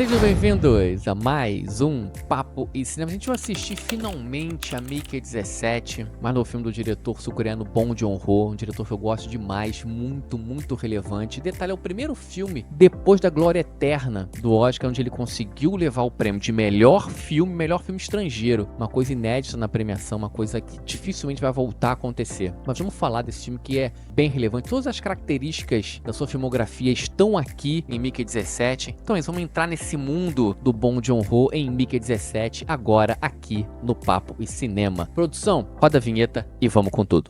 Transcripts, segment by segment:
Sejam bem-vindos a mais um Papo e Cinema. A gente vai assistir finalmente a Mickey 17, mais novo filme do diretor sul-coreano Bong Joon-ho, um diretor que eu gosto demais, muito relevante. Detalhe, é o primeiro filme depois da Glória Eterna do Oscar, onde ele conseguiu levar o prêmio de melhor filme estrangeiro. Uma coisa inédita na premiação, uma coisa que dificilmente vai voltar a acontecer. Mas vamos falar desse filme que é bem relevante. Todas as características da sua filmografia estão aqui em Mickey 17. Então vamos entrar nesse mundo do Bong Joon-ho em Mickey 17, agora aqui no Papo e Cinema. Produção, roda a vinheta e vamos com tudo.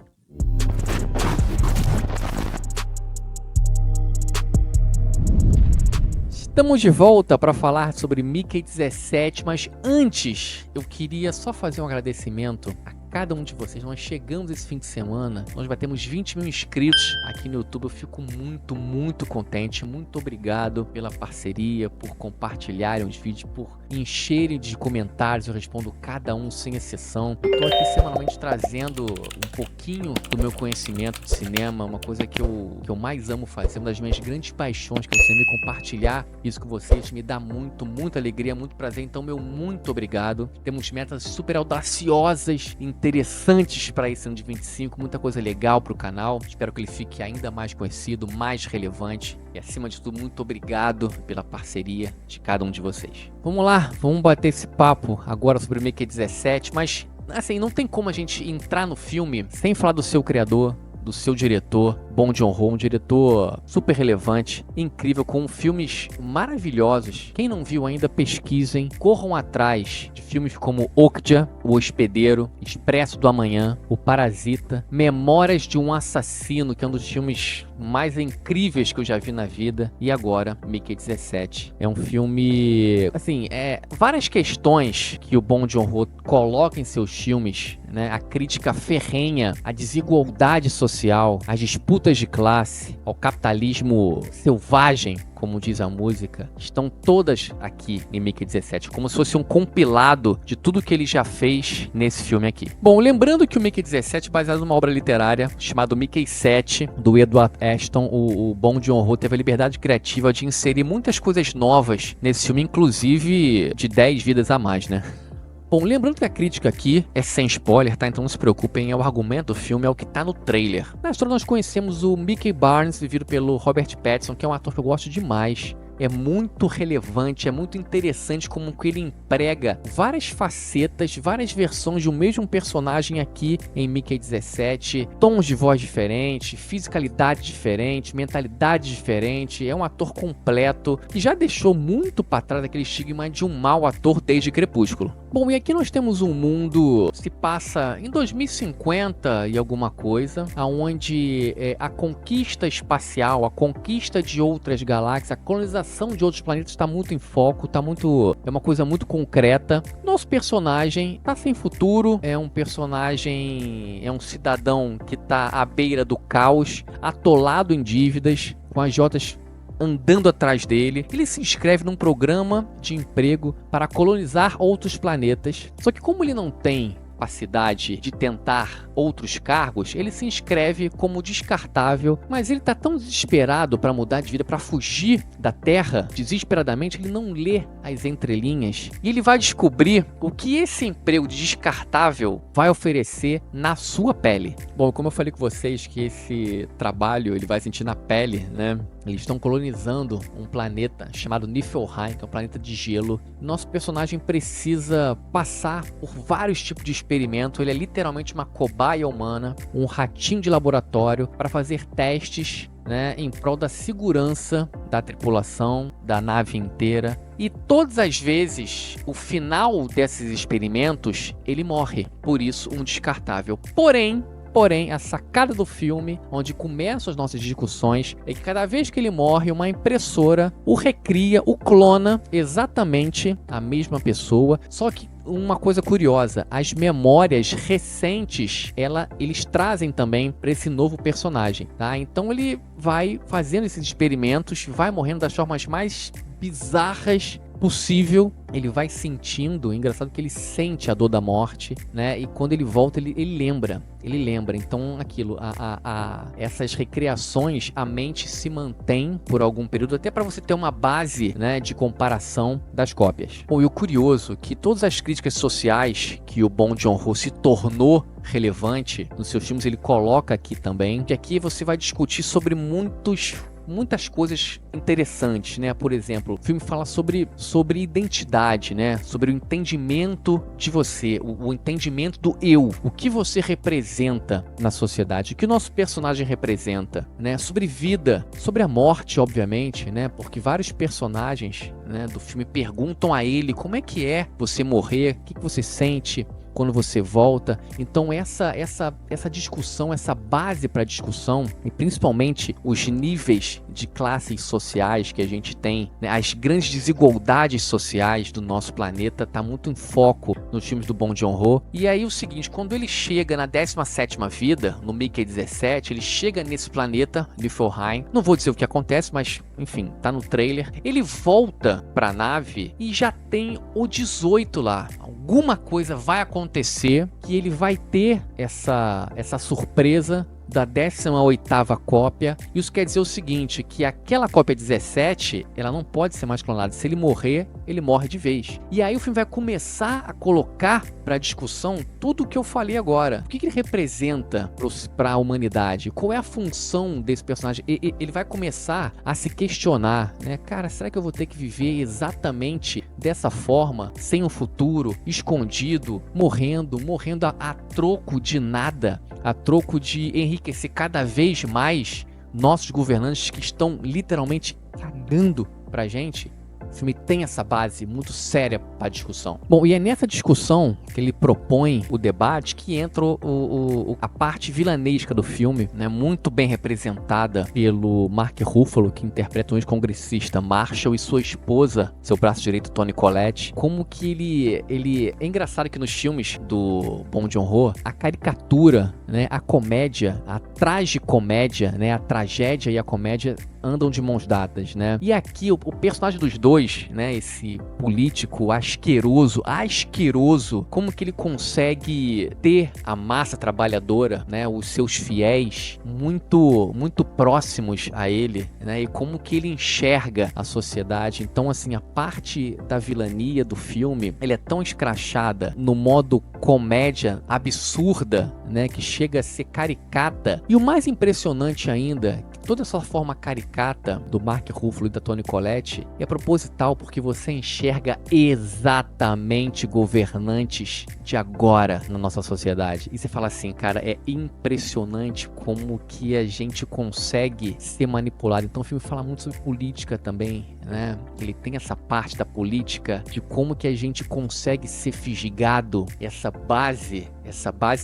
Estamos de volta para falar sobre Mickey 17, mas antes eu queria só fazer um agradecimento a cada um de vocês. Nós chegamos esse fim de semana, nós batemos 20 mil inscritos aqui no YouTube. Eu fico muito contente, muito obrigado pela parceria, por compartilharem os vídeos, por encherem de comentários. Eu respondo cada um sem exceção. Eu tô aqui semanalmente trazendo um pouquinho do meu conhecimento de cinema, uma coisa que eu mais amo fazer, uma das minhas grandes paixões, que é sempre compartilhar isso com vocês. Me dá muita alegria, muito prazer. Então, meu muito obrigado. Temos metas super audaciosas, interessantes para esse ano de 25, muita coisa legal para o canal. Espero que ele fique ainda mais conhecido, mais relevante. E acima de tudo, muito obrigado pela parceria de cada um de vocês. Vamos lá, vamos bater esse papo agora sobre o Mickey 17, mas assim, não tem como a gente entrar no filme sem falar do seu criador, do seu diretor, Bong Joon-ho, um diretor super relevante, incrível, com filmes maravilhosos. Quem não viu ainda, pesquisem, corram atrás de filmes como Okja, O Hospedeiro, Expresso do Amanhã, O Parasita, Memórias de um Assassino, que é um dos filmes mais incríveis que eu já vi na vida, e agora, Mickey 17. É um filme, assim, várias questões que o Bong Joon-ho coloca em seus filmes, né? A crítica ferrenha, a desigualdade social, as disputas de classe, ao capitalismo selvagem, como diz a música, estão todas aqui em Mickey 17, como se fosse um compilado de tudo que ele já fez nesse filme aqui. Bom, lembrando que o Mickey 17 é baseado numa obra literária chamada Mickey 7, do Edward Ashton. O Bong Joon-ho teve a liberdade criativa de inserir muitas coisas novas nesse filme, inclusive de 10 vidas a mais, né? Bom, lembrando que a crítica aqui é sem spoiler, tá? Então não se preocupem, o argumento do filme é o que tá no trailer. Na história nós conhecemos o Mickey Barnes, vivido pelo Robert Pattinson, que é um ator que eu gosto demais. É muito relevante, é muito interessante como que ele emprega várias facetas, várias versões de um mesmo personagem aqui em Mickey 17. Tons de voz diferentes, fisicalidade diferente, mentalidade diferente. É um ator completo que já deixou muito para trás aquele estigma de um mau ator desde Crepúsculo. Bom, e aqui nós temos um mundo que se passa em 2050 e alguma coisa, onde a conquista espacial, a conquista de outras galáxias, a colonização de outros planetas está muito em foco, é uma coisa muito concreta. Nosso personagem está sem futuro, é um cidadão que está à beira do caos, atolado em dívidas, com as jotas andando atrás dele. Ele se inscreve num programa de emprego para colonizar outros planetas. Só que como ele não tem capacidade de tentar outros cargos, ele se inscreve como descartável, mas ele tá tão desesperado para mudar de vida, para fugir da Terra, desesperadamente, ele não lê as entrelinhas e ele vai descobrir o que esse emprego de descartável vai oferecer na sua pele. Bom, como eu falei com vocês que esse trabalho ele vai sentir na pele, né? Eles estão colonizando um planeta chamado Niflheim, que é um planeta de gelo. Nosso personagem precisa passar por vários tipos de experimento. Ele é literalmente uma cobaia humana, um ratinho de laboratório para fazer testes, né, em prol da segurança da tripulação, da nave inteira. E todas as vezes, o final desses experimentos, ele morre. Por isso, um descartável. Porém, a sacada do filme, onde começam as nossas discussões, é que cada vez que ele morre, uma impressora o recria, o clona exatamente a mesma pessoa, só que uma coisa curiosa, as memórias recentes, eles trazem também para esse novo personagem, tá? Então ele vai fazendo esses experimentos, vai morrendo das formas mais bizarras possível, ele vai sentindo, engraçado que ele sente a dor da morte, né? E quando ele volta, ele lembra. Ele lembra. Então, aquilo, essas recriações, a mente se mantém por algum período, até para você ter uma base, né, de comparação das cópias. Bom, e o curioso, que todas as críticas sociais que o Bong Joon-ho se tornou relevante nos seus filmes, ele coloca aqui também, que aqui você vai discutir sobre muitas coisas interessantes, né? Por exemplo, o filme fala sobre identidade, né? Sobre o entendimento de você, o entendimento do eu, o que você representa na sociedade, o que o nosso personagem representa, né? Sobre vida, sobre a morte, obviamente, né? Porque vários personagens, né, do filme perguntam a ele como é que é você morrer, o que você sente quando você volta. Então essa discussão, essa base para discussão, e principalmente os níveis de classes sociais que a gente tem, né, as grandes desigualdades sociais do nosso planeta, tá muito em foco nos filmes do Bong Joon-ho. E aí o seguinte, quando ele chega na 17ª vida, no Mickey 17, ele chega nesse planeta, Niflheim, não vou dizer o que acontece, mas enfim, tá no trailer, ele volta pra nave e já tem o 18 lá. Alguma coisa vai acontecer que ele vai ter essa surpresa da 18ª cópia. Isso quer dizer o seguinte, que aquela cópia 17, ela não pode ser mais clonada. Se ele morrer, ele morre de vez. E aí o filme vai começar a colocar para discussão tudo o que eu falei agora. O que ele representa para a humanidade? Qual é a função desse personagem? Ele vai começar a se questionar, né? Cara, será que eu vou ter que viver exatamente dessa forma, sem um futuro, escondido, morrendo a troco de nada, a troco de enriquecer cada vez mais nossos governantes que estão literalmente cagando pra gente? O filme tem essa base muito séria para discussão. Bom, e é nessa discussão que ele propõe o debate que entra a parte vilanesca do filme, né, muito bem representada pelo Mark Ruffalo, que interpreta um ex-congressista Marshall, e sua esposa, seu braço direito, Toni Collette. Como que ele... É engraçado que nos filmes do Bong Joon-ho, a caricatura, né, a comédia, a tragicomédia, né, a tragédia e a comédia andam de mãos dadas, né? E aqui o personagem dos dois, né, esse político asqueroso, como que ele consegue ter a massa trabalhadora, né, os seus fiéis muito próximos a ele, né? E como que ele enxerga a sociedade. Então, assim, a parte da vilania do filme, ele é tão escrachada no modo comédia absurda, né, que chega a ser caricata. E o mais impressionante ainda, que toda essa forma caricata do Mark Ruffalo e da Toni Collette é proposital, porque você enxerga exatamente governantes de agora na nossa sociedade. E você fala assim, cara, é impressionante como que a gente consegue ser manipulado. Então o filme fala muito sobre política também, né? Ele tem essa parte da política, de como que a gente consegue ser fisgado, essa base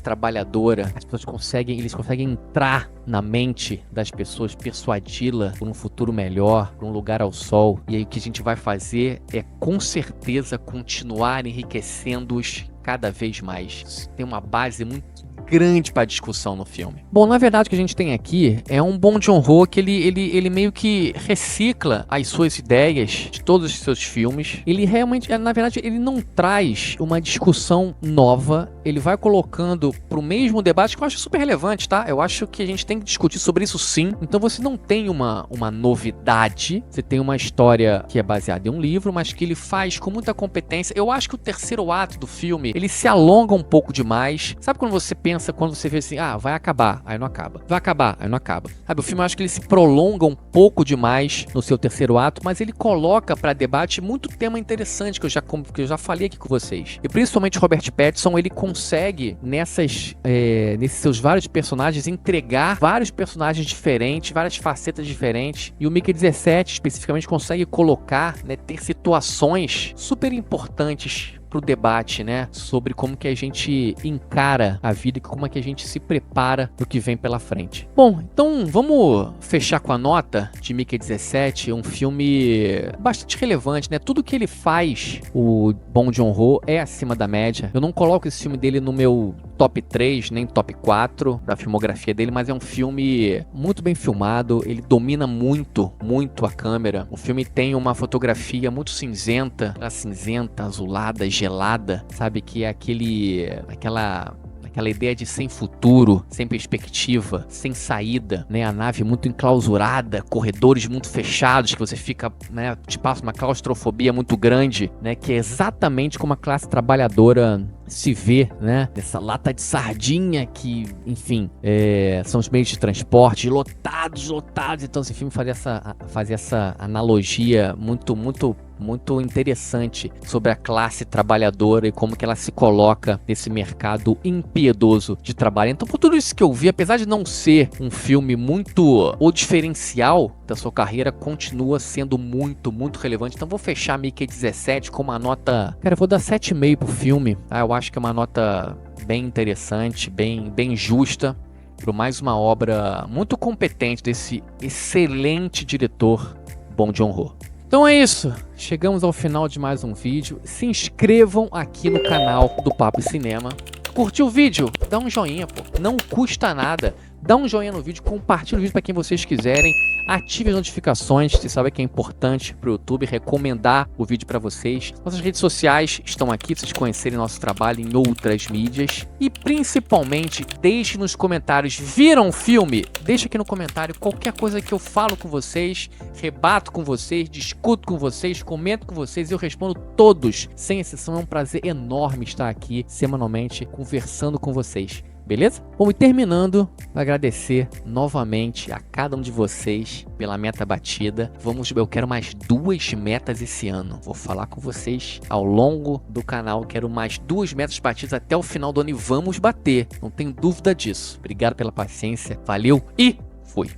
trabalhadora. As pessoas eles conseguem entrar na mente das pessoas, persuadi-la por um futuro melhor, por um lugar ao sol. E aí o que a gente vai fazer é, com certeza, continuar enriquecendo-os cada vez mais. Tem uma base muito grande para discussão no filme. Bom, na verdade o que a gente tem aqui é um Bong Joon-ho que ele meio que recicla as suas ideias de todos os seus filmes. Ele realmente, na verdade, ele não traz uma discussão nova, ele vai colocando pro mesmo debate, que eu acho super relevante, tá? Eu acho que a gente tem que discutir sobre isso sim. Então você não tem uma novidade, você tem uma história que é baseada em um livro, mas que ele faz com muita competência. Eu acho que o terceiro ato do filme, ele se alonga um pouco demais. Sabe quando você pensa, quando você vê assim, vai acabar, aí não acaba. Vai acabar, aí não acaba. Sabe, o filme eu acho que ele se prolonga um pouco demais no seu terceiro ato, mas ele coloca para debate muito tema interessante que eu já falei aqui com vocês. E principalmente Robert Pattinson, ele consegue nesses seus vários personagens entregar vários personagens diferentes, várias facetas diferentes. E o Mickey 17 especificamente consegue colocar, né, ter situações super importantes pro debate, né, sobre como que a gente encara a vida e como é que a gente se prepara pro que vem pela frente. Bom, então vamos fechar com a nota de Mickey 17, um filme bastante relevante, né? Tudo que ele faz, o Bong Joon-ho, é acima da média. Eu não coloco esse filme dele no meu top 3, nem top 4 da filmografia dele, mas é um filme muito bem filmado, ele domina muito a câmera. O filme tem uma fotografia muito cinzenta, azulada, gelada, sabe? Que é aquela ideia de sem futuro, sem perspectiva, sem saída, né? A nave muito enclausurada, corredores muito fechados, que você fica, né? Te passa uma claustrofobia muito grande, né? Que é exatamente como a classe trabalhadora se vê, né? Essa lata de sardinha que, enfim, são os meios de transporte lotados. Então esse filme fazia essa analogia muito interessante sobre a classe trabalhadora e como que ela se coloca nesse mercado impiedoso de trabalho. Então, por tudo isso que eu vi, apesar de não ser um filme o diferencial da sua carreira, continua sendo muito relevante. Então, vou fechar Mickey 17 com uma nota... Cara, eu vou dar 7,5 pro filme, tá? Eu acho que é uma nota bem interessante, bem justa, por mais uma obra muito competente desse excelente diretor Bong Joon-ho. Então é isso, chegamos ao final de mais um vídeo. Se inscrevam aqui no canal do Papo Cinema. Curtiu o vídeo? Dá um joinha, pô. Não custa nada. Dá um joinha no vídeo, compartilha o vídeo para quem vocês quiserem. Ative as notificações, você sabe que é importante para o YouTube recomendar o vídeo para vocês. Nossas redes sociais estão aqui para vocês conhecerem nosso trabalho em outras mídias. E principalmente, deixe nos comentários, viram o filme? Deixa aqui no comentário qualquer coisa que eu falo com vocês, rebato com vocês, discuto com vocês, comento com vocês, eu respondo todos, sem exceção. É um prazer enorme estar aqui semanalmente conversando com vocês. Beleza? Bom, e terminando, vou agradecer novamente a cada um de vocês pela meta batida. Eu quero mais 2 metas esse ano. Vou falar com vocês ao longo do canal. Quero mais 2 metas batidas até o final do ano e vamos bater. Não tenho dúvida disso. Obrigado pela paciência. Valeu e fui!